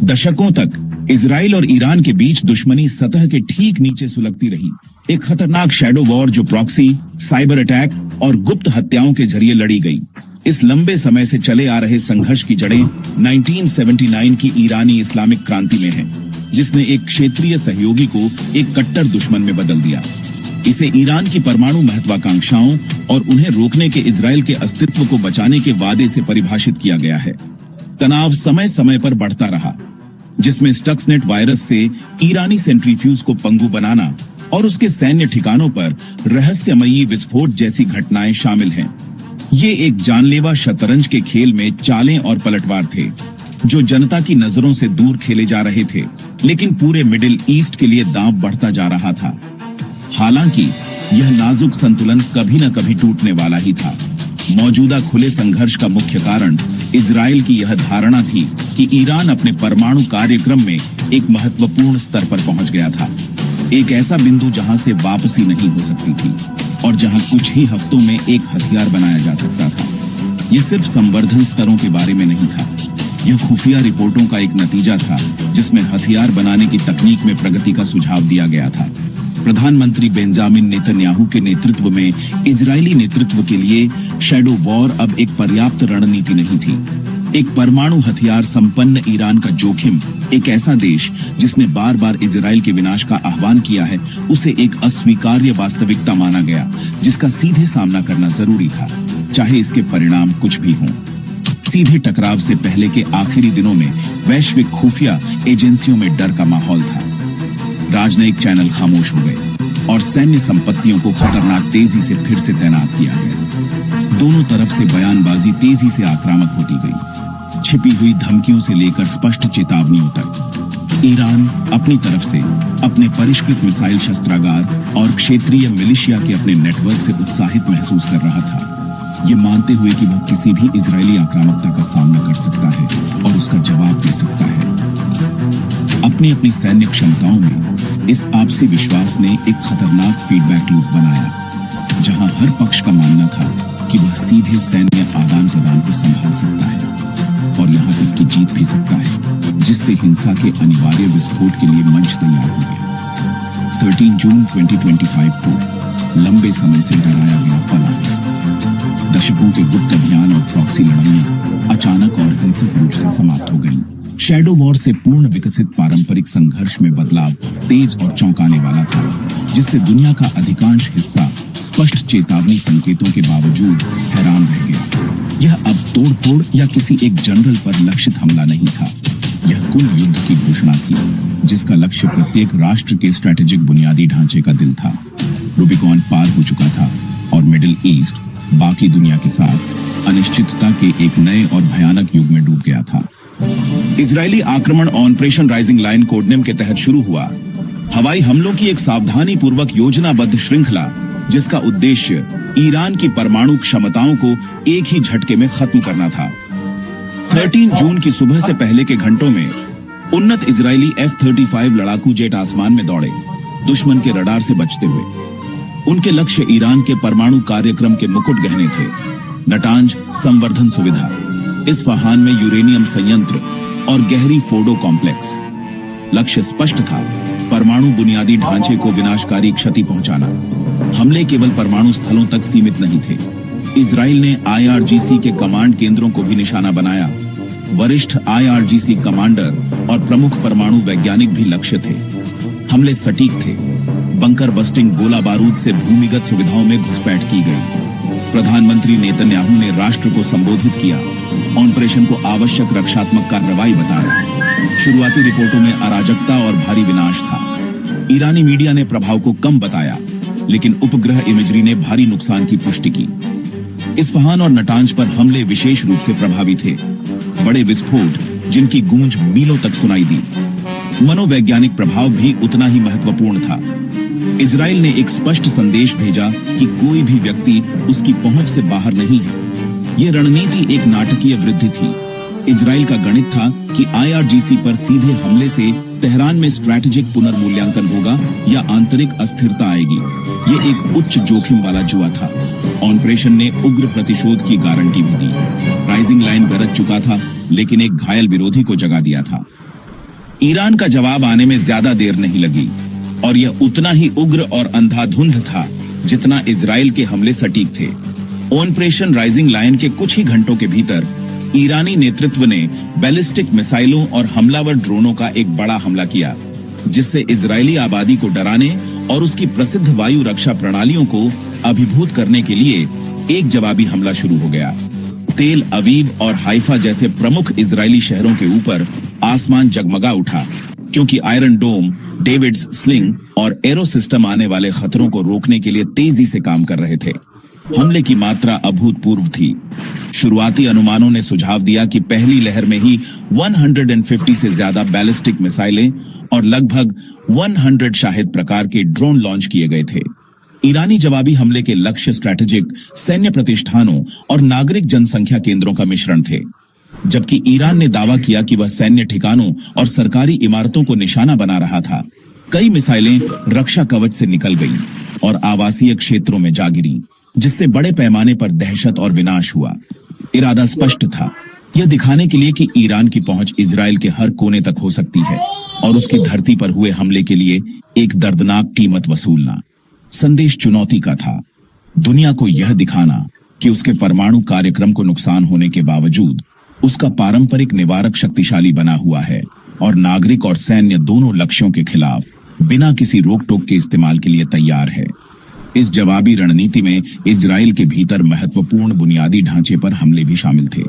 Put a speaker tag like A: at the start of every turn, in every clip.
A: दशकों तक इजराइल और ईरान के बीच दुश्मनी सतह के ठीक नीचे सुलगती रही। एक खतरनाक शैडो वॉर जो प्रॉक्सी, साइबर अटैक और गुप्त हत्याओं के जरिए लड़ी गई। इस लंबे समय से चले आ रहे संघर्ष की जड़ें 1979 की ईरानी इस्लामिक क्रांति में हैं, जिसने एक क्षेत्रीय सहयोगी को एक कट्टर दुश्मन में बदल दिया। इसे ईरान की परमाणु महत्वाकांक्षाओं और उन्हें रोकने के इजराइल के अस्तित्व को बचाने के वादे से परिभाषित किया गया है। तनाव समय समय पर बढ़ता रहा, जिसमें स्टक्सनेट वायरस से ईरानी सेंट्रीफ्यूज को पंगु बनाना और उसके सैन्य ठिकानों पर रहस्यमयी विस्फोट जैसी घटनाएं शामिल हैं। ये एक जानलेवा शतरंज के खेल में चालें और पलटवार थे, जो जनता की नजरों से दूर खेले जा रहे थे, लेकिन पूरे मिडिल ईस्ट के लिए दांव बढ़ता जा रहा था। हालांकि यह नाजुक संतुलन कभी न कभी टूटने वाला ही था। मौजूदा खुले संघर्ष का मुख्य कारण इजराइल की यह धारणा थी कि ईरान अपने परमाणु कार्यक्रम में एक महत्वपूर्ण स्तर पर पहुंच गया था, एक ऐसा बिंदु जहां से वापसी नहीं हो सकती थी और जहां कुछ ही हफ्तों में एक हथियार बनाया जा सकता था। यह सिर्फ संवर्धन स्तरों के बारे में नहीं था, यह खुफिया रिपोर्टों का एक नतीजा था, जिसमें हथियार बनाने की तकनीक में प्रगति का सुझाव दिया गया था। प्रधानमंत्री बेंजामिन नेतन्याहू के नेतृत्व में इजरायली नेतृत्व के लिए शैडो वॉर अब एक पर्याप्त रणनीति नहीं थी। एक परमाणु हथियार संपन्न ईरान का जोखिम, एक ऐसा देश जिसने बार बार इजराइल के विनाश का आह्वान किया है, उसे एक अस्वीकार्य वास्तविकता माना गया, जिसका सीधे सामना करना जरूरी था, चाहे इसके परिणाम कुछ भी हों। सीधे टकराव से पहले के आखिरी दिनों में वैश्विक खुफिया एजेंसियों में डर का माहौल था। राजनयिक चैनल खामोश हो गए और सैन्य संपत्तियों को खतरनाक तेजी से फिर से तैनात किया गया। दोनों तरफ से बयानबाजी तेजी से आक्रामक होती गई, छिपी हुई धमकियों से लेकर स्पष्ट चेतावनियों तक। ईरान अपनी तरफ से अपने परिष्कृत मिसाइल शस्त्रागार और क्षेत्रीय मिलिशिया के अपने नेटवर्क से उत्साहित महसूस कर रहा था, ये मानते हुए कि वह किसी भी इजरायली आक्रामकता का सामना कर सकता है और उसका जवाब दे सकता है। अपनी अपनी सैन्य क्षमताओं में इस आपसी विश्वास ने एक खतरनाक फीडबैक लूप बनाया, जहां हर पक्ष का मानना था कि वह सीधे सैन्य आदान प्रदान को संभाल सकता है और यहां तक कि जीत भी सकता है, जिससे हिंसा के अनिवार्य विस्फोट के लिए मंच तैयार हो गया। 13 जून 2025 को लंबे समय से डराया गया पल आ गया। दशकों के गुप्त अभियान और प्रॉक्सी लड़ाइयां अचानक और हिंसक रूप से समाप्त हो गईं। शैडो वॉर से पूर्ण विकसित पारंपरिक संघर्ष में बदलाव तेज और चौंकाने वाला था, जिससे दुनिया का अधिकांश हिस्सा स्पष्ट चेतावनी संकेतों के बावजूद हैरान रह गया। यह अब तोड़फोड़ या किसी एक जनरल पर लक्षित हमला नहीं था, यह कुल युद्ध की घोषणा थी, जिसका लक्ष्य प्रत्येक राष्ट्र के स्ट्रेटेजिक बुनियादी ढांचे का दिल था। रूबिकॉन पार हो चुका था और मिडिल ईस्ट बाकी दुनिया के साथ अनिश्चितता के एक नए और भयानक युग में डूब गया था। इजरायली आक्रमण ऑपरेशन राइजिंग लाइन कोडनेम के तहत शुरू हुआ। हवाई हमलों की एक सावधानी पूर्वक योजनाबद्ध श्रृंखला, जिसका उद्देश्य ईरान की परमाणु क्षमताओं को एक ही झटके में खत्म करना था। 13 जून की सुबह से पहले के घंटों में उन्नत इजरायली F-35 लड़ाकू जेट आसमान में दौड़े, दुश्मन के रडार से बचते हुए। उनके लक्ष्य ईरान के परमाणु कार्यक्रम के मुकुट गहने थे। नटांज संवर्धन सुविधा, इस्फहान में यूरेनियम संयंत्र और गहरी फोर्डो कॉम्प्लेक्स। लक्ष्य स्पष्ट था, परमाणु बुनियादी ढांचे को विनाशकारी क्षति पहुंचाना। हमले केवल परमाणु स्थलों तक सीमित नहीं थे। इजराइल ने IRGC के कमांड केंद्रों को भी निशाना बनाया। वरिष्ठ IRGC कमांडर और प्रमुख परमाणु वैज्ञानिक भी लक्ष्य थे। हमले सटीक थे। बंकर बस्टिंग गोला बारूद से भूमिगत सुविधाओं में घुसपैठ की गई। प्रधानमंत्री नेतन्याहू ने राष्ट्र को संबोधित किया, ऑपरेशन को आवश्यक रक्षात्मक कार्रवाई बताया। शुरुआती रिपोर्टों में अराजकता और भारी विनाश था। ईरानी मीडिया ने प्रभाव को कम बताया, लेकिन उपग्रह इमेजरी ने भारी नुकसान की पुष्टि की। इस्फहान और नटांज पर हमले विशेष रूप से प्रभावी थे। बड़े विस्फोट, जिनकी गूंज मीलों तक सुनाई दी। मनोवैज्ञानिक प्रभाव भी उतना ही महत्वपूर्ण था। इजराइल ने एक स्पष्ट संदेश भेजा कि कोई भी व्यक्ति उसकी पहुंच से बाहर नहीं है। यह रणनीति एक नाटकीय वृद्धि थी। इजराइल का गणित था कि IRGC पर सीधे हमले से तेहरान में स्ट्रैटेजिक पुनर्मूल्यांकन होगा या आंतरिक अस्थिरता आएगी। ये एक उच्च जोखिम वाला जुआ था। ऑपरेशन ने उग्र प्रतिशोध की गारंटी भी दी। राइजिंग लाइन गरज चुका था, लेकिन एक घायल विरोधी को जगा दिया था। ईरान का जवाब आने में ज्यादा देर नहीं लगी और यह उतना ही उग्र और अंधाधुंध था जितना इजराइल के हमले सटीक थे। ऑपरेशन राइजिंग लायन के कुछ ही घंटों के भीतर ईरानी नेतृत्व ने बैलिस्टिक मिसाइलों और हमलावर ड्रोनों का एक बड़ा हमला किया, जिससे इजरायली आबादी को डराने और उसकी प्रसिद्ध वायु रक्षा प्रणालियों को अभिभूत करने के लिए एक जवाबी हमला शुरू हो गया। तेल अवीव और हाइफा जैसे प्रमुख इजरायली शहरों के ऊपर आसमान जगमगा उठा, क्योंकि आयरन डोम, डेविड्स स्लिंग और एरो सिस्टम आने वाले खतरों को रोकने के लिए तेजी से काम कर रहे थे। हमले की मात्रा अभूतपूर्व थी। शुरुआती अनुमानों ने सुझाव दिया कि पहली लहर में ही 150 से ज्यादा बैलिस्टिक मिसाइलें और लगभग 100 शाहिद प्रकार के ड्रोन लॉन्च किए गए थे। ईरानी जवाबी हमले के लक्ष्य स्ट्रैटेजिक सैन्य प्रतिष्ठानों और नागरिक जनसंख्या केंद्रों का मिश्रण थे, जबकि ईरान ने दावा किया कि वह सैन्य ठिकानों और सरकारी इमारतों को निशाना बना रहा था। कई मिसाइलें रक्षा कवच से निकल गईं और आवासीय क्षेत्रों में जा गिरीं, जिससे बड़े पैमाने पर दहशत और विनाश हुआ। इरादा स्पष्ट था, यह दिखाने के लिए कि ईरान की पहुंच इजराइल के हर कोने तक हो सकती है और उसकी धरती पर हुए हमले के लिए एक दर्दनाक कीमत वसूलना। संदेश चुनौती का था, दुनिया को यह दिखाना कि उसके परमाणु कार्यक्रम को नुकसान होने के बावजूद उसका पारंपरिक निवारक शक्तिशाली बना हुआ है और नागरिक और सैन्य दोनों लक्ष्यों के खिलाफ बिना किसी रोक टोक के इस्तेमाल के लिए तैयार है। इस जवाबी रणनीति में इजराइल के भीतर महत्वपूर्ण बुनियादी ढांचे पर हमले भी शामिल थे।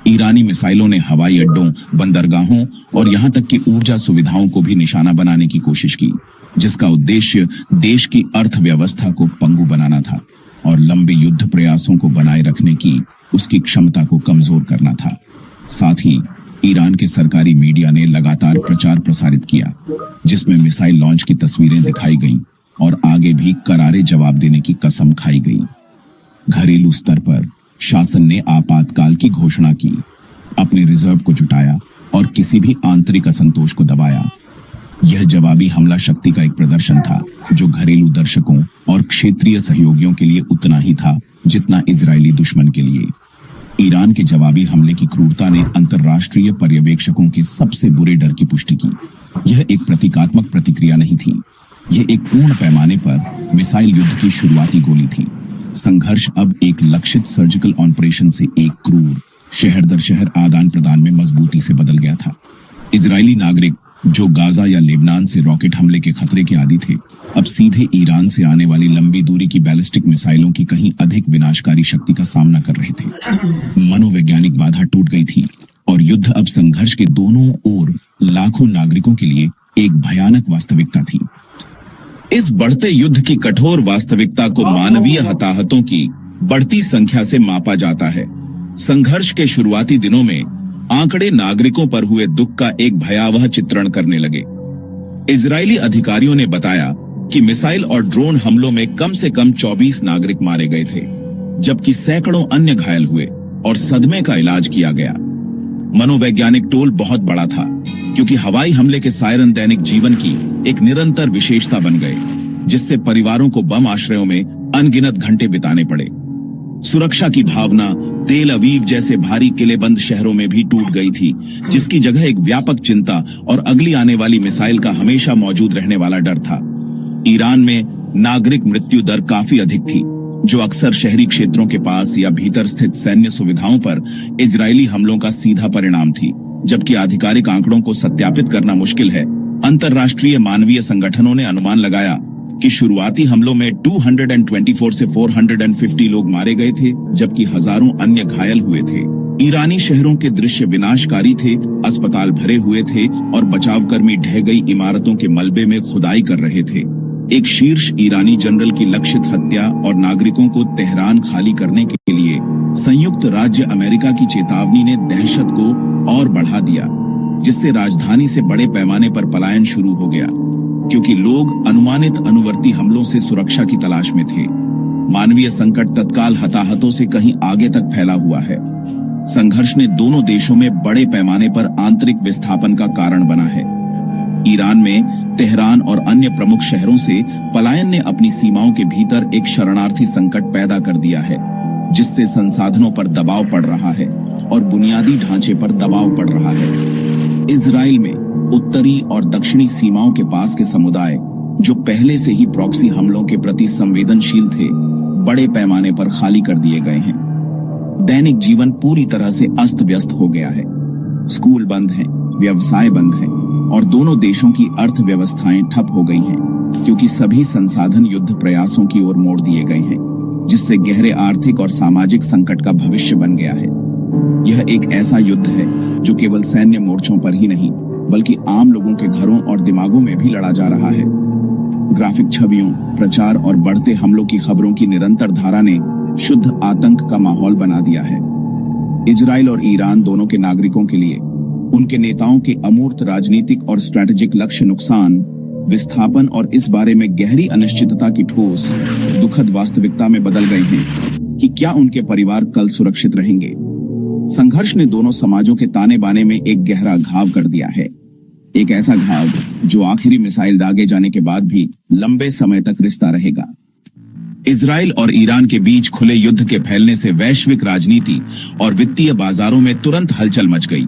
A: ईरानी मिसाइलों ने हवाई अड्डों, बंदरगाहों और यहां तक कि ऊर्जा सुविधाओं को भी निशाना बनाने की कोशिश की, जिसका उद्देश्य देश की अर्थव्यवस्था को पंगु बनाना था और लंबे युद्ध प्रयासों को बनाए रखने की उसकी क्षमता को कमजोर करना था। साथ ही ईरान के सरकारी मीडिया ने लगातार प्रचार प्रसारित किया, जिसमें मिसाइल लॉन्च की तस्वीरें दिखाई गईं और आगे भी करारे जवाब देने की कसम खाई गई। घरेलू स्तर पर शासन ने आपातकाल की घोषणा की, अपने रिजर्व को जुटाया और किसी भी आंतरिक असंतोष को दबाया। यह जवाबी हमला शक्ति का एक प्रदर्शन था, जो घरेलू दर्शकों और क्षेत्रीय सहयोगियों के लिए उतना ही था जितना इजरायली दुश्मन के लिए। ईरान के जवाबी हमले की क्रूरता ने अंतर्राष्ट्रीय पर्यवेक्षकों के सबसे बुरे डर की पुष्टि की। यह एक प्रतीकात्मक प्रतिक्रिया नहीं थी, यह एक पूर्ण पैमाने पर मिसाइल युद्ध की शुरुआती गोली थी। संघर्ष अब एक लक्षित सर्जिकल ऑपरेशन से एक क्रूर शहर दर शहर आदान प्रदान में मजबूती से बदल गया था। इजरायली नागरिक जो गाजा या लेबनान से रॉकेट हमले के खतरे के आदी थे, अब सीधे ईरान से आने वाली लंबी दूरी की बैलिस्टिक मिसाइलों की कहीं अधिक विनाशकारी शक्ति का सामना कर रहे थे। मनोवैज्ञानिक बाधा टूट गई थी और युद्ध अब संघर्ष के दोनों ओर लाखों नागरिकों के लिए एक भयानक वास्तविकता थी। इस बढ़ते युद्ध की कठोर वास्तविकता को मानवीय हताहतों की बढ़ती संख्या से मापा जाता है। संघर्ष के शुरुआती दिनों में आंकड़े नागरिकों पर हुए दुख का एक भयावह चित्रण करने लगे। इजरायली अधिकारियों ने बताया कि मिसाइल और ड्रोन हमलों में कम से कम 24 नागरिक मारे गए थे, जबकि सैकड़ों अन्य घायल हुए और सदमे का इलाज किया गया। मनोवैज्ञानिक टोल बहुत बड़ा था, क्योंकि हवाई हमले के सायरन दैनिक जीवन की एक निरंतर विशेषता बन गए, जिससे परिवारों को बम आश्रयों में अनगिनत घंटे बिताने पड़े। सुरक्षा की भावना तेल अवीव जैसे भारी किलेबंद शहरों में भी टूट गई थी, जिसकी जगह एक व्यापक चिंता और अगली आने वाली मिसाइल का हमेशा मौजूद रहने वाला डर था। ईरान में नागरिक मृत्यु दर काफी अधिक थी, जो अक्सर शहरी क्षेत्रों के पास या भीतर स्थित सैन्य सुविधाओं पर इजरायली हमलों का सीधा परिणाम थी। जबकि आधिकारिक आंकड़ों को सत्यापित करना मुश्किल है, अंतर्राष्ट्रीय मानवीय संगठनों ने अनुमान लगाया कि शुरुआती हमलों में 224 से 450 लोग मारे गए थे, जबकि हजारों अन्य घायल हुए थे। ईरानी शहरों के दृश्य विनाशकारी थे, अस्पताल भरे हुए थे और बचावकर्मी ढह गई इमारतों के मलबे में खुदाई कर रहे थे। एक शीर्ष ईरानी जनरल की लक्षित हत्या और नागरिकों को तेहरान खाली करने के लिए संयुक्त राज्य अमेरिका की चेतावनी ने दहशत को और बढ़ा दिया, जिससे राजधानी से बड़े पैमाने पर पलायन शुरू हो गया, क्योंकि लोग अनुमानित अनुवर्ती हमलों से सुरक्षा की तलाश में थे। मानवीय संकट तत्काल हताहतों से कहीं आगे तक फैला हुआ है। संघर्ष ने दोनों देशों में बड़े पैमाने पर आंतरिक विस्थापन का कारण बना है। ईरान में तेहरान और अन्य प्रमुख शहरों से पलायन ने अपनी सीमाओं के भीतर एक शरणार्थी संकट पैदा कर दिया है, जिससे संसाधनों पर दबाव पड़ रहा है और बुनियादी ढांचे पर दबाव पड़ रहा है। इजराइल में उत्तरी और दक्षिणी सीमाओं के पास के समुदाय, जो पहले से ही प्रॉक्सी हमलों के प्रति संवेदनशील थे, बड़े पैमाने पर खाली कर दिए गए हैं। दैनिक जीवन पूरी तरह से अस्त व्यस्त हो गया है। स्कूल बंद हैं, व्यवसाय बंद हैं और दोनों देशों की अर्थव्यवस्थाएं ठप हो गई हैं, क्योंकि सभी संसाधन युद्ध प्रयासों की ओर मोड़ दिए गए हैं, जिससे गहरे आर्थिक और सामाजिक संकट का भविष्य बन गया है। यह एक ऐसा युद्ध है जो केवल सैन्य मोर्चों पर ही नहीं, बल्कि आम लोगों के घरों और दिमागों में भी लड़ा जा रहा है। ग्राफिक छवियों, प्रचार और बढ़ते हमलों की खबरों की निरंतर धारा ने शुद्ध आतंक का माहौल बना दिया है। इजराइल और ईरान दोनों के नागरिकों के लिए उनके नेताओं के अमूर्त राजनीतिक और स्ट्रैटेजिक लक्ष्य नुकसान, विस्थापन और इस बारे में गहरी अनिश्चितता की ठोस, दुखद वास्तविकता में बदल गए हैं कि क्या उनके परिवार कल सुरक्षित रहेंगे। संघर्ष ने दोनों समाजों के ताने बाने में एक गहरा घाव कर दिया है, एक ऐसा घाव जो आखिरी मिसाइल दागे जाने के बाद भी लंबे समय तक रिश्ता रहेगा। इजराइल और ईरान के बीच खुले युद्ध के फैलने से वैश्विक राजनीति और वित्तीय बाजारों में तुरंत हलचल मच गई।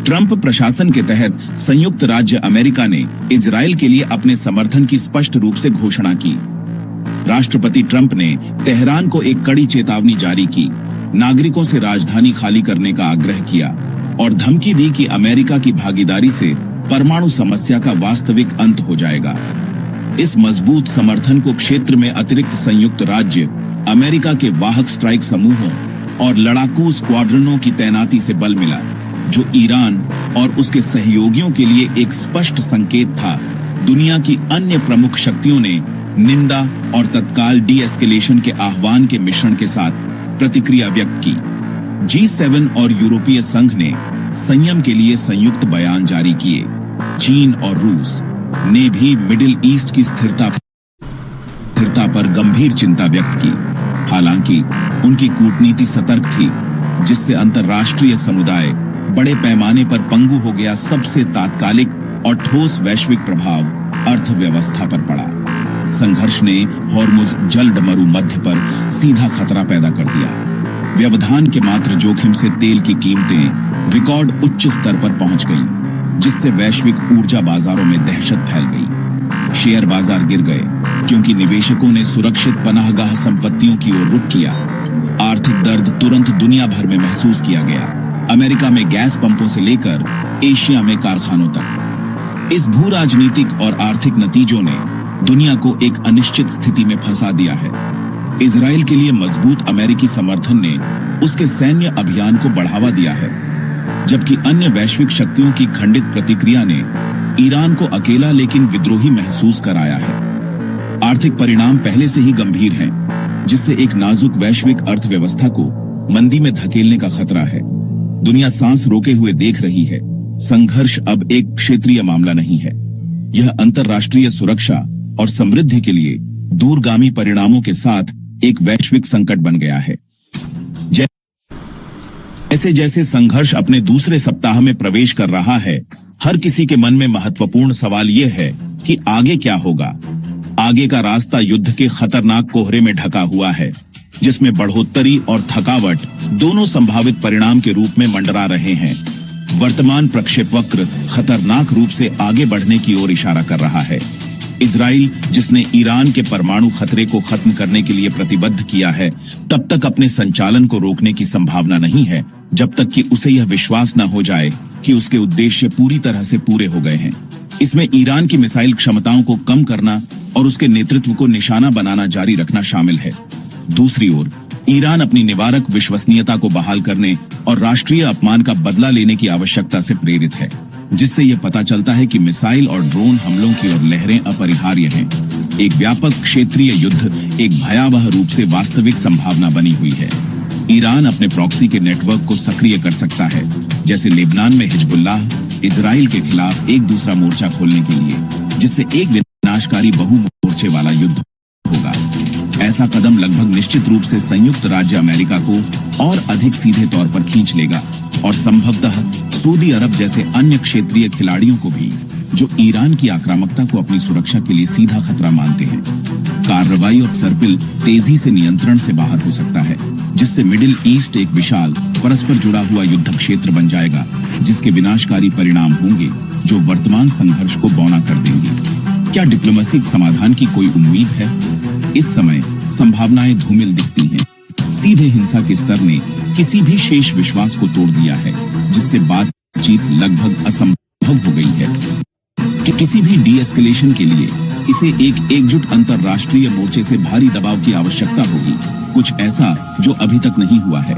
A: ट्रंप प्रशासन के तहत संयुक्त राज्य अमेरिका ने इजराइल के लिए अपने समर्थन की स्पष्ट रूप से घोषणा की। राष्ट्रपति ट्रंप ने तेहरान को एक कड़ी चेतावनी जारी की, नागरिकों से राजधानी खाली करने का आग्रह किया और धमकी दी कि अमेरिका की भागीदारी से परमाणु समस्या का वास्तविक अंत हो जाएगा। इस मजबूत समर्थन को क्षेत्र में अतिरिक्त संयुक्त राज्य अमेरिका के वाहक स्ट्राइक समूहों और लड़ाकू स्क्वाड्रनों की तैनाती से बल मिला, जो ईरान और उसके सहयोगियों के लिए एक स्पष्ट संकेत था। दुनिया की अन्य प्रमुख शक्तियों ने निंदा और तत्काल डी-एस्केलेशन के आह्वान के मिश्रण के साथ प्रतिक्रिया व्यक्त की। G7 और यूरोपीय संघ ने संयम के लिए संयुक्त बयान जारी किए। चीन और रूस ने भी मिडिल ईस्ट की स्थिरता पर गंभीर चिंता व्यक्त की। हालांकि उनकी कूटनीति सतर्क थी, जिससे अंतर्राष्ट्रीय समुदाय बड़े पैमाने पर पंगु हो गया। सबसे तात्कालिक और ठोस वैश्विक प्रभाव अर्थव्यवस्था पर पड़ा। संघर्ष ने हॉर्मुज जलडमरू मध्य पर सीधा खतरा पैदा कर दिया। व्यवधान के मात्र जोखिम से तेल की कीमतें रिकॉर्ड उच्च स्तर पर पहुंच गईं, जिससे वैश्विक ऊर्जा बाजारों में दहशत फैल गई। शेयर बाजार गिर गए क्योंकि निवेशकों ने सुरक्षित पनाहगाह संपत्तियों की ओर रुख किया। आर्थिक दर्द तुरंत दुनिया भर में महसूस किया गया, अमेरिका में गैस पंपों से लेकर एशिया में कारखानों तक। इस भू राजनीतिक और आर्थिक नतीजों ने दुनिया को एक अनिश्चित स्थिति में फंसा दिया है। इजराइल के लिए मजबूत अमेरिकी समर्थन ने उसके सैन्य अभियान को बढ़ावा दिया है, जबकि अन्य वैश्विक शक्तियों की खंडित प्रतिक्रिया ने ईरान को अकेला लेकिन विद्रोही महसूस कराया है। आर्थिक परिणाम पहले से ही गंभीर हैं, जिससे एक नाजुक वैश्विक अर्थव्यवस्था को मंदी में धकेलने का खतरा है। दुनिया सांस रोके हुए देख रही है। संघर्ष अब एक क्षेत्रीय मामला नहीं है, यह अंतर्राष्ट्रीय सुरक्षा और समृद्धि के लिए दूरगामी परिणामों के साथ एक वैश्विक संकट बन गया है। जैसे जैसे संघर्ष अपने दूसरे सप्ताह में प्रवेश कर रहा है, हर किसी के मन में महत्वपूर्ण सवाल यह है कि आगे क्या होगा। आगे का रास्ता युद्ध के खतरनाक कोहरे में ढका हुआ है, जिसमें बढ़ोतरी और थकावट दोनों संभावित परिणाम के रूप में मंडरा रहे हैं। वर्तमान प्रक्षेपवक्र खतरनाक रूप से आगे बढ़ने की ओर इशारा कर रहा है। इजराइल, जिसने ईरान के परमाणु खतरे को खत्म करने के लिए प्रतिबद्ध किया है, तब तक अपने संचालन को रोकने की संभावना नहीं है, जब तक कि उसे यह विश्वास न हो जाए कि उसके उद्देश्य पूरी तरह से पूरे हो गए हैं। इसमें ईरान की मिसाइल क्षमताओं को कम करना और उसके नेतृत्व को निशाना बनाना जारी रखना शामिल है। दूसरी ओर, ईरान अपनी निवारक विश्वसनीयता को बहाल करने और राष्ट्रीय अपमान का बदला लेने की आवश्यकता से प्रेरित है, जिससे यह पता चलता है कि मिसाइल और ड्रोन हमलों की ओर लहरें अपरिहार्य हैं। एक व्यापक क्षेत्रीय युद्ध एक भयावह रूप से वास्तविक संभावना बनी हुई है। ईरान अपने प्रॉक्सी के नेटवर्क को सक्रिय कर सकता है, जैसे लेबनान में हिजबुल्लाह इजराइल के खिलाफ एक दूसरा मोर्चा खोलने के लिए, जिससे एक विनाशकारी बहु मोर्चे वाला युद्ध होगा। ऐसा कदम लगभग निश्चित रूप से संयुक्त राज्य अमेरिका को और अधिक सीधे तौर पर खींच लेगा और संभवतः सऊदी अरब जैसे अन्य क्षेत्रीय खिलाड़ियों को भी जो ईरान की आक्रामकता को अपनी सुरक्षा के लिए सीधा खतरा मानते हैं। कार्रवाई और सर्पिल तेजी से नियंत्रण से बाहर हो सकता है, जिससे मिडिल ईस्ट एक विशाल परस्पर जुड़ा हुआ युद्ध क्षेत्र बन जाएगा, जिसके विनाशकारी परिणाम होंगे जो वर्तमान संघर्ष को बौना कर देंगे। क्या डिप्लोमेटिक समाधान की कोई उम्मीद है? इस समय संभावनाएं धूमिल दिखती हैं। सीधे हिंसा के स्तर ने किसी भी शेष विश्वास को तोड़ दिया है, जिससे बातचीत लगभग असंभव हो गई है। कि किसी भी डी-एस्केलेशन के लिए इसे एक एकजुट अंतरराष्ट्रीय मोर्चे से भारी दबाव की आवश्यकता होगी, कुछ ऐसा जो अभी तक नहीं हुआ है।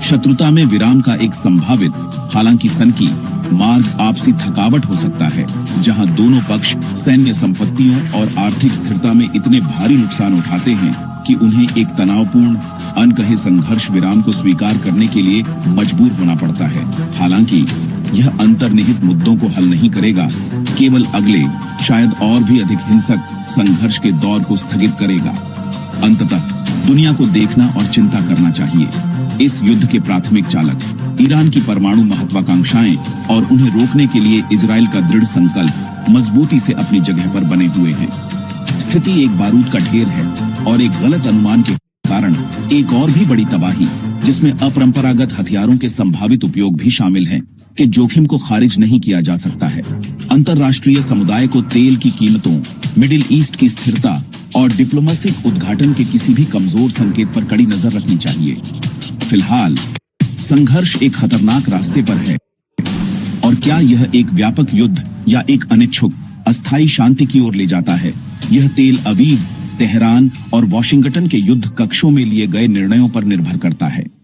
A: शत्रुता में विराम का एक संभावित, हालांकि सनकी मार्ग आपसी थकावट हो सकता है, जहां दोनों पक्ष सैन्य संपत्तियों और आर्थिक स्थिरता में इतने भारी नुकसान उठाते हैं कि उन्हें एक तनावपूर्ण, अनकहे संघर्ष विराम को स्वीकार करने के लिए मजबूर होना पड़ता है। हालांकि यह अंतर्निहित मुद्दों को हल नहीं करेगा, केवल अगले, शायद और भी अधिक हिंसक संघर्ष के दौर को स्थगित करेगा। अंततः दुनिया को देखना और चिंता करना चाहिए। इस युद्ध के प्राथमिक चालक ईरान की परमाणु महत्वाकांक्षाएं और उन्हें रोकने के लिए इजराइल का दृढ़ संकल्प मजबूती से अपनी जगह पर बने हुए हैं। स्थिति एक बारूद का ढेर है और एक गलत अनुमान के कारण एक और भी बड़ी तबाही, जिसमें अपरंपरागत हथियारों के संभावित उपयोग भी शामिल हैं, के जोखिम को खारिज नहीं किया जा सकता है। अंतर्राष्ट्रीय समुदाय को तेल की कीमतों, मिडिल ईस्ट की स्थिरता और डिप्लोमेटिक उद्घाटन के किसी भी कमजोर संकेत पर कड़ी नजर रखनी चाहिए। फिलहाल संघर्ष एक खतरनाक रास्ते पर है, और क्या यह एक व्यापक युद्ध या एक अनिच्छुक, अस्थायी शांति की ओर ले जाता है? यह तेल अवीव, तेहरान और वॉशिंगटन के युद्ध कक्षों में लिए गए निर्णयों पर निर्भर करता है।